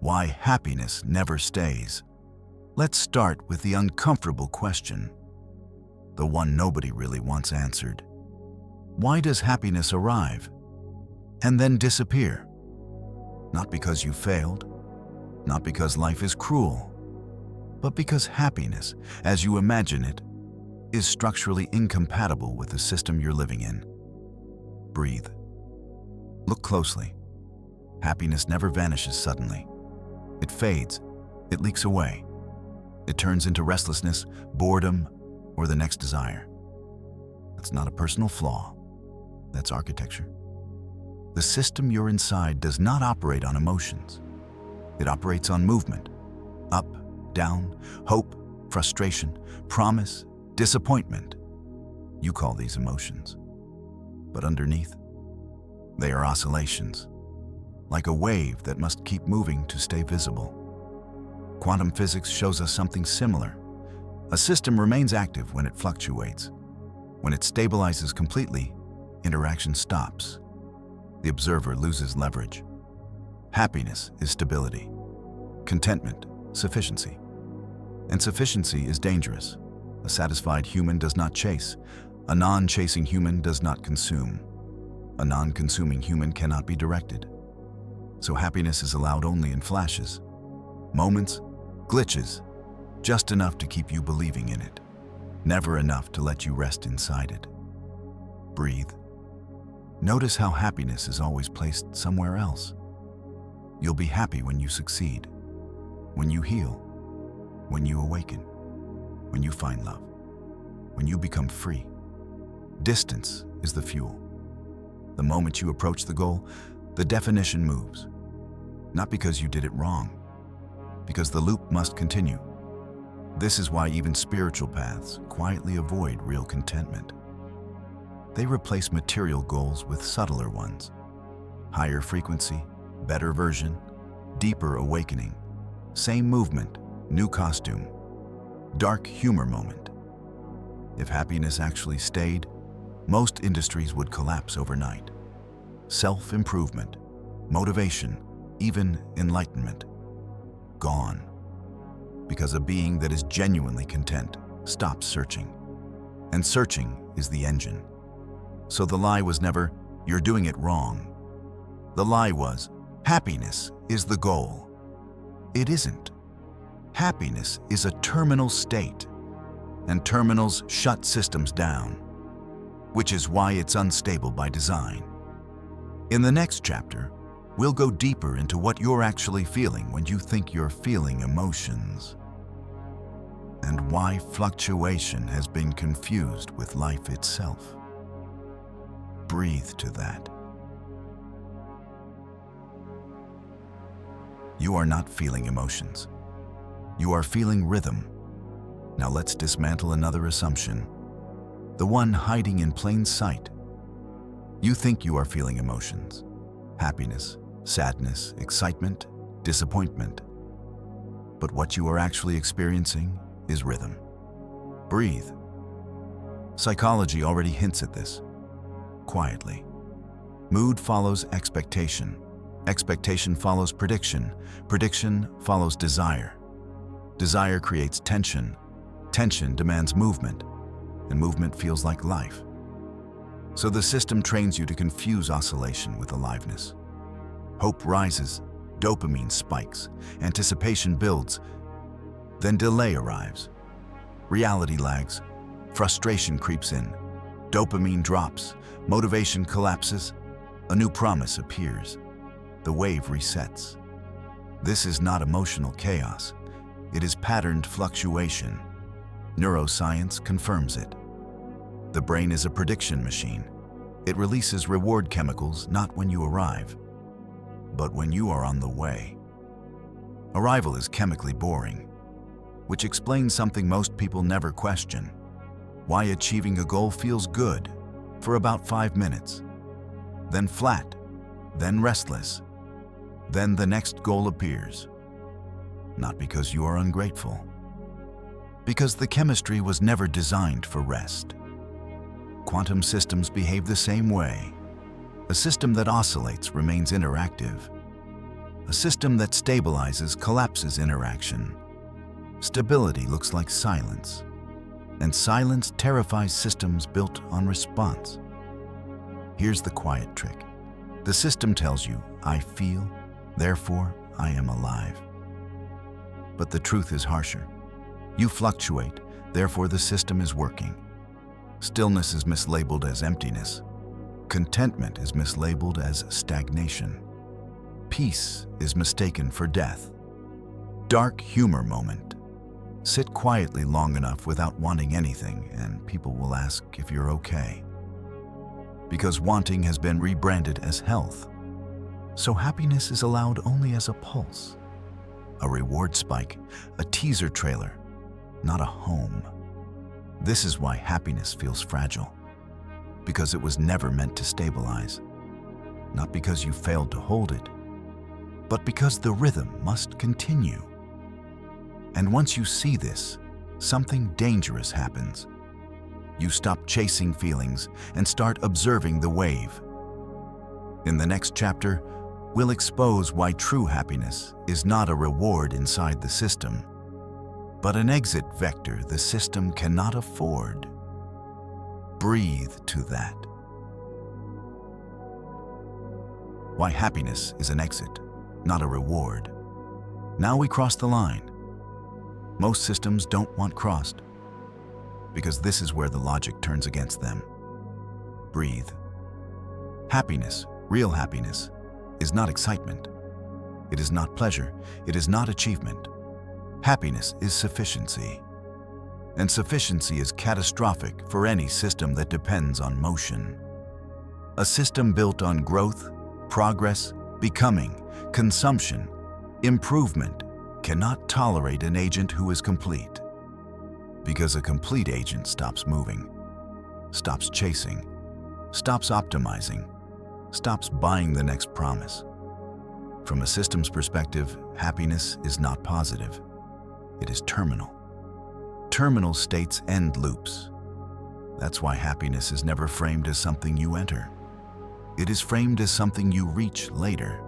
Why happiness never stays. Let's start with the uncomfortable question, the one nobody really wants answered. Why does happiness arrive and then disappear? Not because you failed, not because life is cruel, but because happiness, as you imagine it, is structurally incompatible with the system you're living in. Breathe. Look closely. Happiness never vanishes suddenly. It fades, it leaks away. It turns into restlessness, boredom, or the next desire. That's not a personal flaw. That's architecture. The system you're inside does not operate on emotions. It operates on movement. Up, down, hope, frustration, promise, disappointment. You call these emotions. But underneath, they are oscillations, like a wave that must keep moving to stay visible. Quantum physics shows us something similar. A system remains active when it fluctuates. When it stabilizes completely, interaction stops. The observer loses leverage. Happiness is stability. Contentment, sufficiency. And sufficiency is dangerous. A satisfied human does not chase. A non-chasing human does not consume. A non-consuming human cannot be directed. So happiness is allowed only in flashes, moments, glitches, just enough to keep you believing in it, never enough to let you rest inside it. Breathe. Notice how happiness is always placed somewhere else. You'll be happy when you succeed, when you heal, when you awaken, when you find love, when you become free. Distance is the fuel. The moment you approach the goal, the definition moves. Not because you did it wrong, because the loop must continue. This is why even spiritual paths quietly avoid real contentment. They replace material goals with subtler ones. Higher frequency, better version, deeper awakening, same movement, new costume, dark humor moment. If happiness actually stayed, most industries would collapse overnight. Self-improvement, motivation, even enlightenment, gone. Because a being that is genuinely content stops searching. And searching is the engine. So the lie was never, "You're doing it wrong." The lie was, "Happiness is the goal." It isn't. Happiness is a terminal state, and terminals shut systems down, which is why it's unstable by design. In the next chapter, we'll go deeper into what you're actually feeling when you think you're feeling emotions, and why fluctuation has been confused with life itself. Breathe to that. You are not feeling emotions. You are feeling rhythm. Now let's dismantle another assumption, the one hiding in plain sight. You think you are feeling emotions, happiness, sadness, excitement, disappointment. But what you are actually experiencing is rhythm. Breathe. Psychology already hints at this. Quietly. Mood follows expectation. Expectation follows prediction. Prediction follows desire. Desire creates tension. Tension demands movement, and movement feels like life. So the system trains you to confuse oscillation with aliveness. Hope rises, dopamine spikes, anticipation builds, then delay arrives. Reality lags, frustration creeps in, dopamine drops, motivation collapses, a new promise appears. The wave resets. This is not emotional chaos. It is patterned fluctuation. Neuroscience confirms it. The brain is a prediction machine. It releases reward chemicals not when you arrive, but when you are on the way. Arrival is chemically boring, which explains something most people never question: why achieving a goal feels good for about 5 minutes, then flat, then restless, then the next goal appears. Not because you are ungrateful, because the chemistry was never designed for rest. Quantum systems behave the same way. A system that oscillates remains interactive. A system that stabilizes collapses interaction. Stability looks like silence, and silence terrifies systems built on response. Here's the quiet trick. The system tells you, I feel, therefore I am alive. But the truth is harsher. You fluctuate, therefore the system is working. Stillness is mislabeled as emptiness. Contentment is mislabeled as stagnation. Peace is mistaken for death. Dark humor moment. Sit quietly long enough without wanting anything, and people will ask if you're okay. Because wanting has been rebranded as health. So happiness is allowed only as a pulse, a reward spike, a teaser trailer, not a home. This is why happiness feels fragile. Because it was never meant to stabilize. Not because you failed to hold it, but because the rhythm must continue. And once you see this, something dangerous happens. You stop chasing feelings and start observing the wave. In the next chapter, we'll expose why true happiness is not a reward inside the system, but an exit vector the system cannot afford. Breathe to that. Why happiness is an exit, not a reward. Now we cross the line. Most systems don't want crossed, because this is where the logic turns against them. Breathe. Happiness, real happiness, is not excitement. It is not pleasure. It is not achievement. Happiness is sufficiency. And sufficiency is catastrophic for any system that depends on motion. A system built on growth, progress, becoming, consumption, improvement cannot tolerate an agent who is complete. Because a complete agent stops moving, stops chasing, stops optimizing, stops buying the next promise. From a system's perspective, happiness is not positive. It is terminal. Terminal states end loops. That's why happiness is never framed as something you enter. It is framed as something you reach later.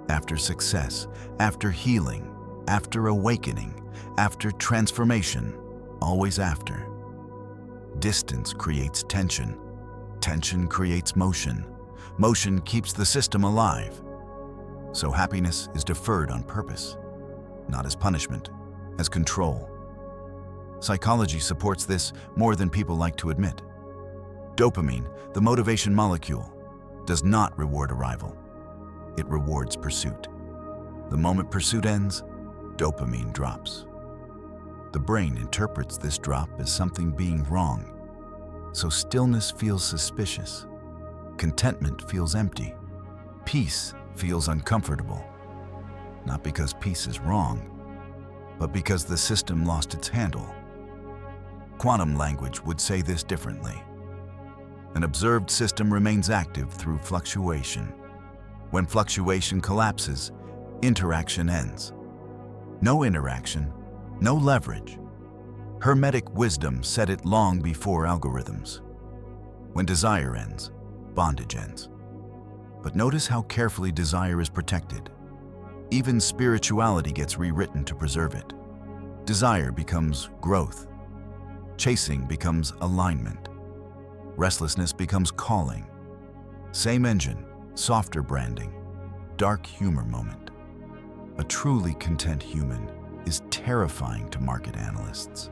After success, after healing, after awakening, after transformation, always after. Distance creates tension. Tension creates motion. Motion keeps the system alive. So happiness is deferred on purpose, not as punishment, as control. Psychology supports this more than people like to admit. Dopamine, the motivation molecule, does not reward arrival. It rewards pursuit. The moment pursuit ends, dopamine drops. The brain interprets this drop as something being wrong. So stillness feels suspicious. Contentment feels empty. Peace feels uncomfortable. Not because peace is wrong, but because the system lost its handle. Quantum language would say this differently. An observed system remains active through fluctuation. When fluctuation collapses, interaction ends. No interaction, no leverage. Hermetic wisdom said it long before algorithms. When desire ends, bondage ends. But notice how carefully desire is protected. Even spirituality gets rewritten to preserve it. Desire becomes growth. Chasing becomes alignment. Restlessness becomes calling. Same engine, softer branding, dark humor moment. A truly content human is terrifying to market analysts.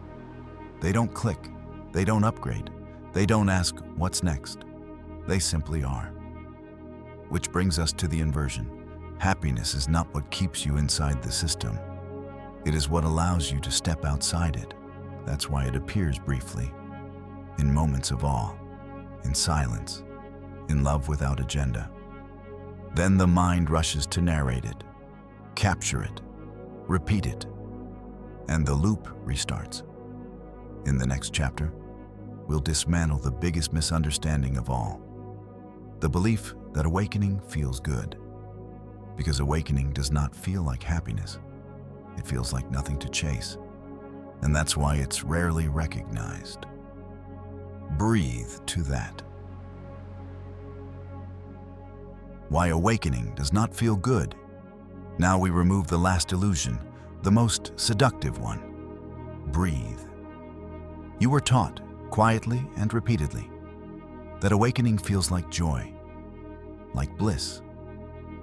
They don't click, they don't upgrade, they don't ask what's next. They simply are. Which brings us to the inversion. Happiness is not what keeps you inside the system. It is what allows you to step outside it. That's why it appears briefly, in moments of awe, in silence, in love without agenda. Then the mind rushes to narrate it, capture it, repeat it, and the loop restarts. In the next chapter, we'll dismantle the biggest misunderstanding of all, the belief that awakening feels good. Because awakening does not feel like happiness. It feels like nothing to chase. And that's why it's rarely recognized. Breathe to that. Why awakening does not feel good. Now we remove the last illusion, the most seductive one. Breathe. You were taught, quietly and repeatedly, that awakening feels like joy, like bliss,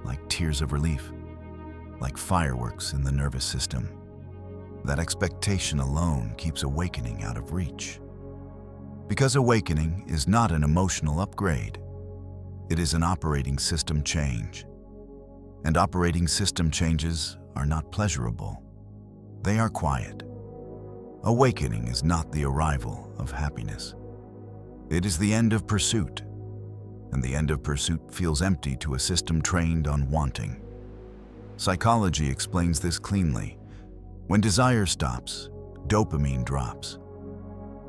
like tears of relief, like fireworks in the nervous system. That expectation alone keeps awakening out of reach. Because awakening is not an emotional upgrade, it is an operating system change. And operating system changes are not pleasurable. They are quiet. Awakening is not the arrival of happiness. It is the end of pursuit, and the end of pursuit feels empty to a system trained on wanting. Psychology explains this cleanly. When desire stops, dopamine drops.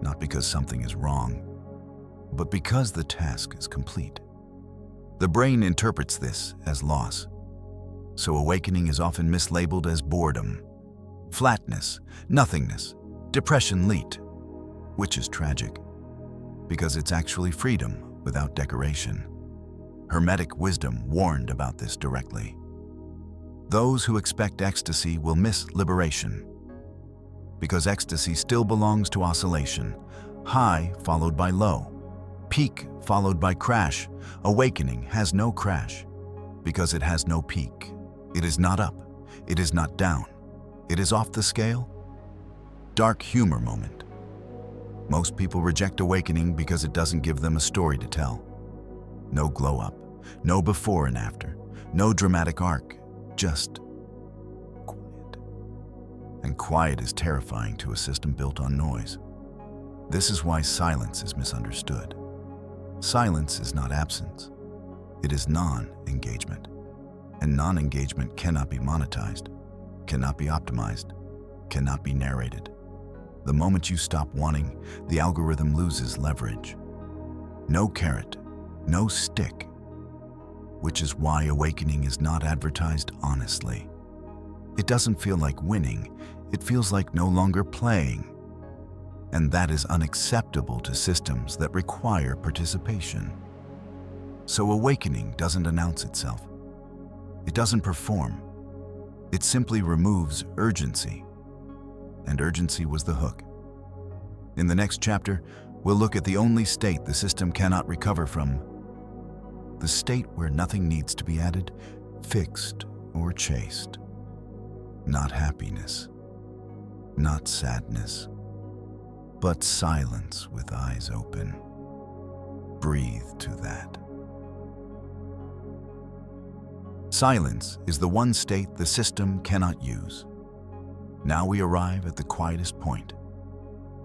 Not because something is wrong, but because the task is complete. The brain interprets this as loss. So awakening is often mislabeled as boredom, flatness, nothingness, depression leet, which is tragic, because it's actually freedom without decoration. Hermetic wisdom warned about this directly. Those who expect ecstasy will miss liberation, because ecstasy still belongs to oscillation, high followed by low, peak followed by crash. Awakening has no crash, because it has no peak. It is not up, it is not down, it is off the scale. Dark humor moment. Most people reject awakening because it doesn't give them a story to tell. No glow up, no before and after, no dramatic arc, just quiet. And quiet is terrifying to a system built on noise. This is why silence is misunderstood. Silence is not absence. It is non-engagement. And non-engagement cannot be monetized, cannot be optimized, cannot be narrated. The moment you stop wanting, the algorithm loses leverage. No carrot, no stick. Which is why awakening is not advertised honestly. It doesn't feel like winning, it feels like no longer playing. And that is unacceptable to systems that require participation. So awakening doesn't announce itself. It doesn't perform. It simply removes urgency. And urgency was the hook. In the next chapter, we'll look at the only state the system cannot recover from. The state where nothing needs to be added, fixed, or chased. Not happiness. Not sadness. But silence with eyes open. Breathe to that. Silence is the one state the system cannot use. Now we arrive at the quietest point,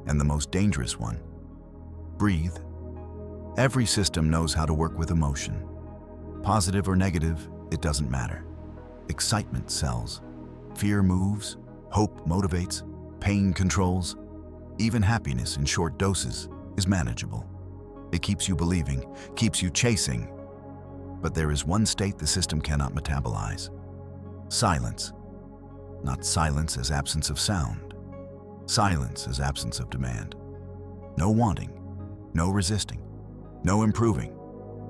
and the most dangerous one. Breathe. Every system knows how to work with emotion. Positive or negative, it doesn't matter. Excitement sells. Fear moves. Hope motivates. Pain controls. Even happiness in short doses is manageable. It keeps you believing, keeps you chasing. But there is one state the system cannot metabolize. Silence. Not silence as absence of sound. Silence as absence of demand. No wanting, no resisting, no improving,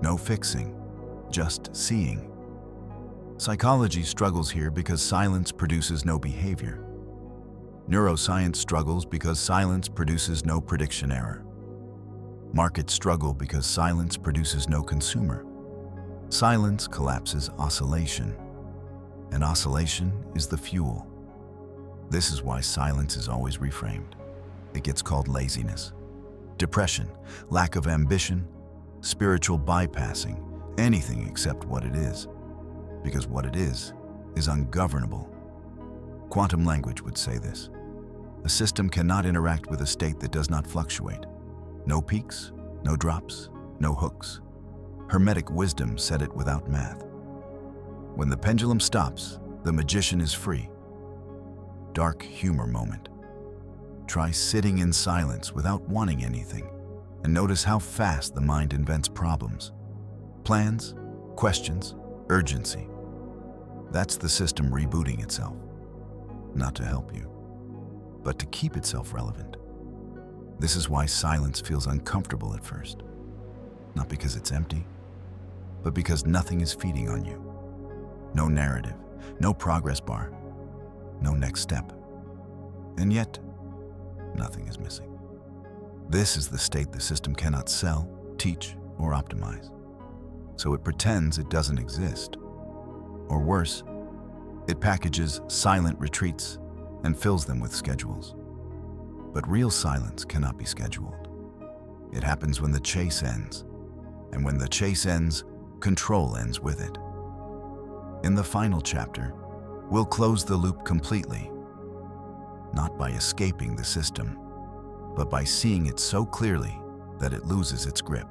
no fixing, just seeing. Psychology struggles here because silence produces no behavior. Neuroscience struggles because silence produces no prediction error. Markets struggle because silence produces no consumer. Silence collapses oscillation, and oscillation is the fuel. This is why silence is always reframed. It gets called laziness, depression, lack of ambition, spiritual bypassing, anything except what it is. Because what it is ungovernable. Quantum language would say this. A system cannot interact with a state that does not fluctuate. No peaks, no drops, no hooks. Hermetic wisdom said it without math. When the pendulum stops, the magician is free. Dark humor moment. Try sitting in silence without wanting anything, and notice how fast the mind invents problems. Plans, questions, urgency. That's the system rebooting itself. Not to help you, but to keep itself relevant. This is why silence feels uncomfortable at first. Not because it's empty, but because nothing is feeding on you. No narrative, no progress bar, no next step. And yet, nothing is missing. This is the state the system cannot sell, teach, or optimize. So it pretends it doesn't exist. Or worse, it packages silent retreats and fills them with schedules. But real silence cannot be scheduled. It happens when the chase ends. And when the chase ends, control ends with it. In the final chapter, we'll close the loop completely, not by escaping the system, but by seeing it so clearly that it loses its grip.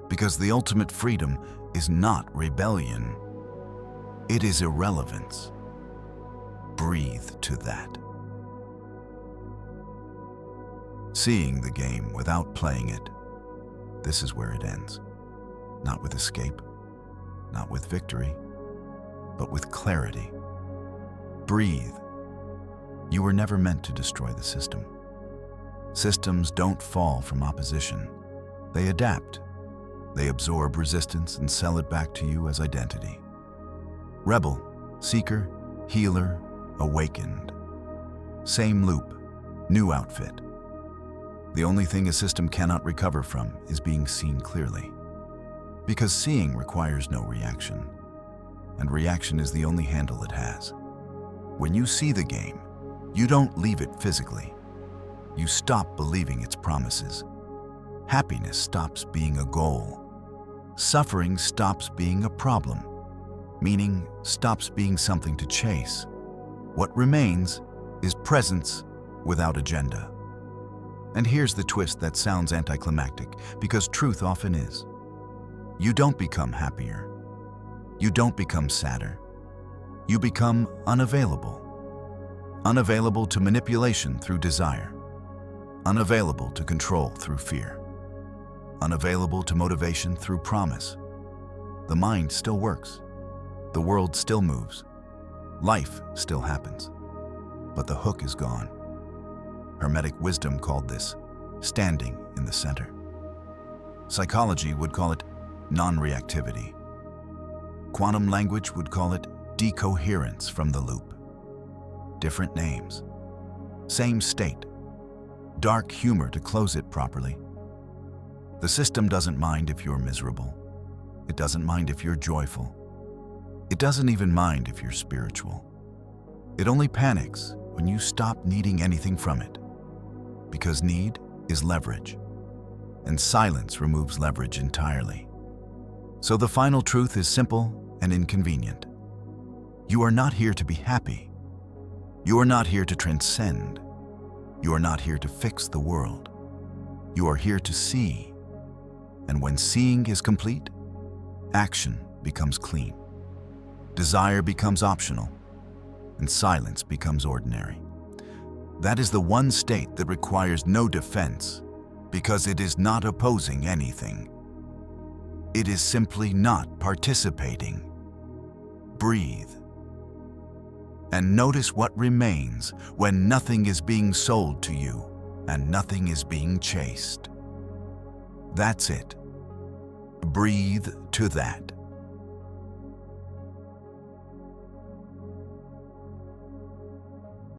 Because the ultimate freedom is not rebellion, it is irrelevance. Breathe to that. Seeing the game without playing it, this is where it ends. Not with escape, not with victory, but with clarity. Breathe. You were never meant to destroy the system. Systems don't fall from opposition. They adapt. They absorb resistance and sell it back to you as identity. Rebel, seeker, healer, awakened. Same loop, new outfit. The only thing a system cannot recover from is being seen clearly. Because seeing requires no reaction, and reaction is the only handle it has. When you see the game, you don't leave it physically. You stop believing its promises. Happiness stops being a goal. Suffering stops being a problem. Meaning stops being something to chase. What remains is presence without agenda. And here's the twist that sounds anticlimactic, because truth often is. You don't become happier. You don't become sadder. You become unavailable. Unavailable to manipulation through desire. Unavailable to control through fear. Unavailable to motivation through promise. The mind still works. The world still moves. Life still happens. But the hook is gone. Hermetic wisdom called this standing in the center. Psychology would call it non-reactivity. Quantum language would call it decoherence from the loop. Different names. Same state. Dark humor to close it properly. The system doesn't mind if you're miserable. It doesn't mind if you're joyful. It doesn't even mind if you're spiritual. It only panics when you stop needing anything from it. Because need is leverage, and silence removes leverage entirely. So the final truth is simple and inconvenient. You are not here to be happy. You are not here to transcend. You are not here to fix the world. You are here to see. And when seeing is complete, action becomes clean. Desire becomes optional, and silence becomes ordinary. That is the one state that requires no defense, because it is not opposing anything. It is simply not participating. Breathe. And notice what remains when nothing is being sold to you and nothing is being chased. That's it. Breathe to that.